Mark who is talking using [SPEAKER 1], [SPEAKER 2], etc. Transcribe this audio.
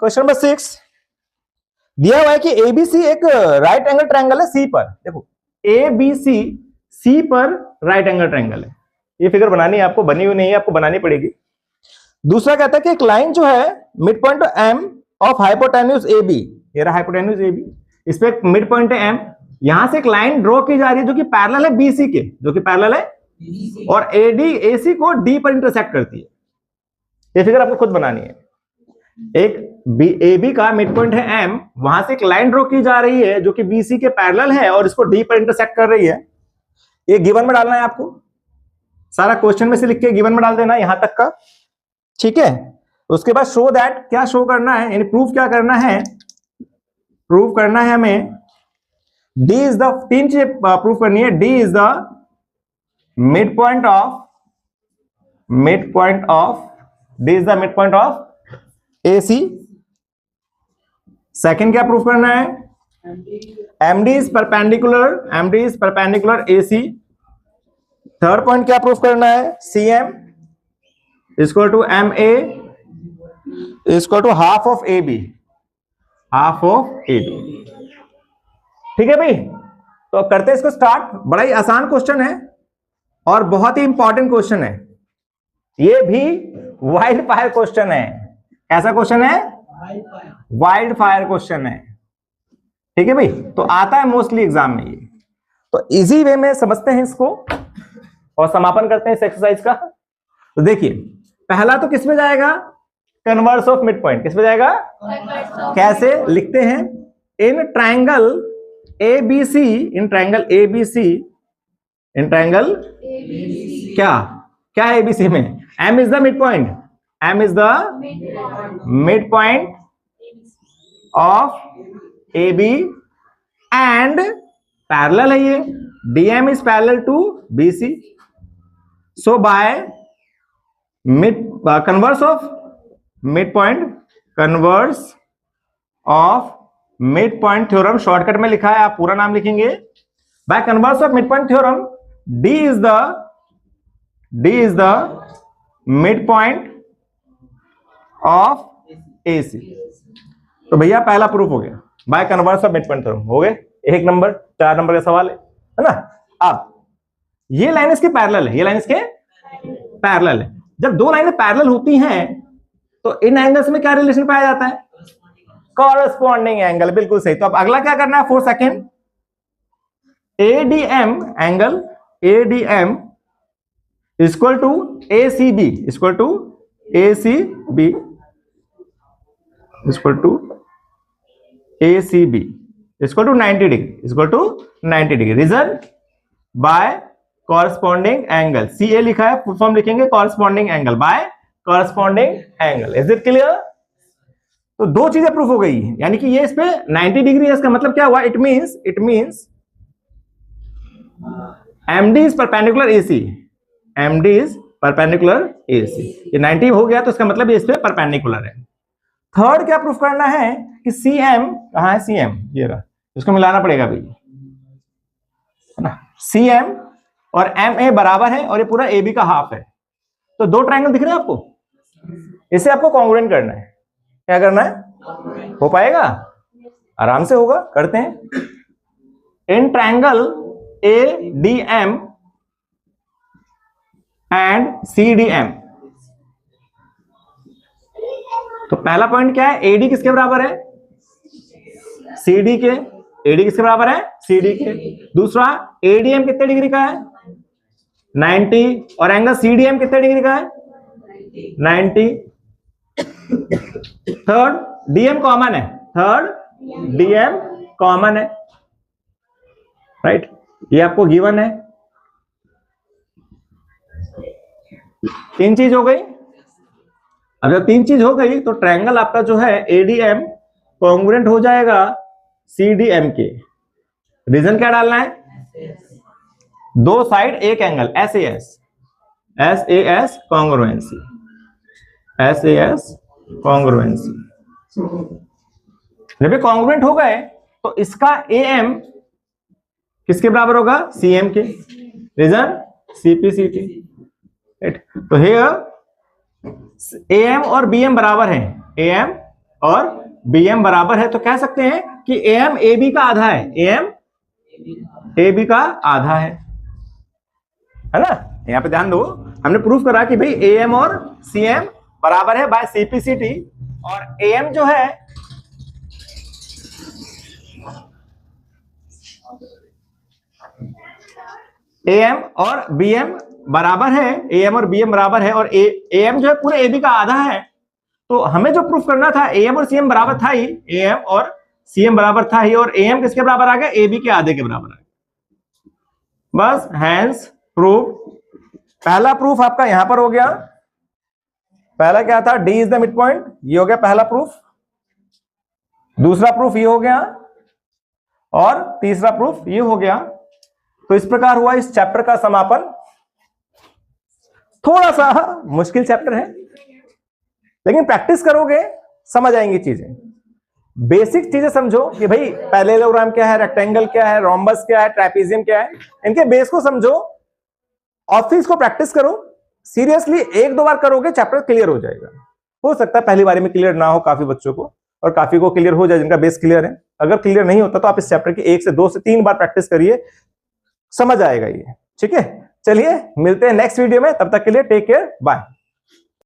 [SPEAKER 1] Question number 6 दिया हुआ है कि एबीसी एक राइट एंगल ट्रायंगल है सी पर। देखो एबीसी सी पर राइट एंगल ट्रायंगल है। ये फिगर बनानी है आपको, बनी हुई नहीं है, आपको बनानी पड़ेगी। दूसरा कहता है कि एक लाइन जो है mid point M of hypotenuse A B, ये रहा हाइपोटेन्यूज ए बी, इस पे मिड पॉइंट है एम, यहां से एक लाइन ड्रॉ की जा रही है जो कि पैरेलल है बीसी के, जो कि पैरेलल है और एडी एसी को डी पर इंटरसेक्ट करती है। ये फिगर आपको खुद बनानी है। एक ए बी का मिड पॉइंट है एम, वहां से एक लाइन ड्रॉ की जा रही है जो कि बीसी के पैरेलल है और इसको डी पर इंटरसेक्ट कर रही है। ये गिवन में डालना है आपको, सारा क्वेश्चन में से लिख के गिवन में डाल देना यहां तक का, ठीक है। उसके बाद शो दैट, क्या शो करना है, यानी प्रूफ क्या करना है, प्रूफ करना है हमें डी इज द, तीन चीजें प्रूफ करनी है। D is the mid point of D is the mid point of AC। Second क्या प्रूफ करना है, MD is perpendicular AC। Third point क्या प्रूफ करना है, CM equal to MA equal to half of AB, ठीक है भाई। तो अब करते हैं इसको स्टार्ट। बड़ा ही आसान क्वेश्चन है और बहुत ही इंपॉर्टेंट क्वेश्चन है। ये भी वाइल्ड फायर क्वेश्चन है। ऐसा क्वेश्चन है, वाइल्ड फायर क्वेश्चन है, ठीक है भाई। तो आता है मोस्टली एग्जाम में ये, तो इजी वे में समझते हैं इसको और समापन करते हैं इस एक्सरसाइज का। तो देखिए पहला तो किस में जाएगा, कन्वर्स ऑफ मिड पॉइंट। किस में जाएगा, कैसे लिखते हैं, इन ट्रायंगल ABC, क्या है ABC में, M is the mid point, mid point of AB and parallel है ये, DM is parallel to BC। So by converse of mid point theorem, shortcut में लिखा है, आप पूरा नाम लिखेंगे। By converse of mid point theorem D is the mid point of AC। तो भैया पहला प्रूफ हो गया by converse of mid point theorem, हो गए 1 नंबर। 4 नंबर का सवाल है ना। अब ये लाइन इसके पैरेलल है, ये लाइन इसके पैरेलल है। जब दो लाइनें पैरेलल होती हैं तो इन एंगल्स में क्या रिलेशन पाया जाता है, कॉरेस्पॉन्डिंग एंगल। बिल्कुल सही। तो अब अगला क्या करना है, 4 second, ADM angle, ADM equal to ACB equal to 90 degree. Reason by corresponding angle, CA लिखा है, फुल फॉर्म लिखेंगे corresponding angle, by corresponding angle. Is it clear. तो दो चीजें प्रूफ हो गई, यानी कि ये इस पे 90 डिग्री है। इसका मतलब क्या हुआ, it means MD is perpendicular AC, ये 90 हो गया तो इसका मतलब ये इस पे परपेंडिकुलर है। थर्ड क्या प्रूफ करना है कि CM कहां है, CM ये रहा, इसको मिलाना पड़ेगा भाई, है ना। CM और MA बराबर है और ये पूरा AB का हाफ है। तो दो ट्रायंगल दिख रहे हैं आपको, इसे आपको कॉन्ग्रुएंट करना है। क्या करना है, हो पाएगा, आराम से होगा, करते हैं। In triangle ADM and CDM। तो पहला पॉइंट क्या है, AD किसके बराबर है, CD के। AD किसके बराबर है, CD के। दूसरा ADM कितने डिग्री का है, 90, और एंगल CDM कितने डिग्री का है, 90। थर्ड DM कॉमन है, राइट। ये आपको गिवन है। 3 चीज हो गई। अब जब 3 चीज हो गई तो ट्रायंगल आपका जो है ADM कॉन्ग्रुएंट हो जाएगा CDM के। रीजन क्या डालना है, दो साइड एक एंगल, SAS कॉन्ग्रुएंसी, जब ये कॉन्ग्रुएंट हो गए तो इसका AM किसके बराबर होगा, CM के। Reason CPCT, right. तो हियर AM और BM बराबर हैं, AM और BM बराबर है, तो कह सकते हैं कि AM AB का आधा है, AM AB का आधा है ना। यहां पे ध्यान दो, हमने प्रूफ करा कि भाई AM और CM बराबर है बाय CP/CT, और AM जो है AM और BM बराबर है, AM और BM बराबर है, और AM जो है पूरे AB का आधा है। तो हमें जो प्रूफ करना था, AM और CM बराबर था ही, AM और CM बराबर था ही, और AM किसके बराबर आ गया, AB के आधे के बराबर आ गया। बस हैंस प्रूफ। पहला प्रूफ आपका यहां पर हो गया। पहला क्या था, D is the mid point, ये हो गया पहला प्रूफ। दूसरा प्रूफ ये हो गया, और तीसरा प्रूफ ये हो गया। तो इस प्रकार हुआ इस चैप्टर का समापन। थोड़ा सा मुश्किल चैप्टर है, लेकिन प्रैक्टिस करोगे समझ आएंगी चीजें। बेसिक चीजें समझो कि भाई पैरेललोग्राम क्या है, रेक्टेंगल क्या है, रोम्बस क्या है, ट्रापेजियम क्या है, इनके बेस को समझो और फिर इसको प्रैक्टिस करो। सीरियसली एक दो बार करोगे चैप्टर क्लियर हो जाएगा। हो सकता है पहली बारी में क्लियर ना हो काफी बच्चों को, और काफी को क्लियर हो जाए जिनका बेस क्लियर है। अगर क्लियर नहीं होता तो आप इस चैप्टर की 1 से 2 से 3 बार प्रैक्टिस करिए, समझ आएगा ये। ठीक है, चलिए मिलते हैं नेक्स्ट वीडियो में, तब तक के लिए टेक केयर, बाय।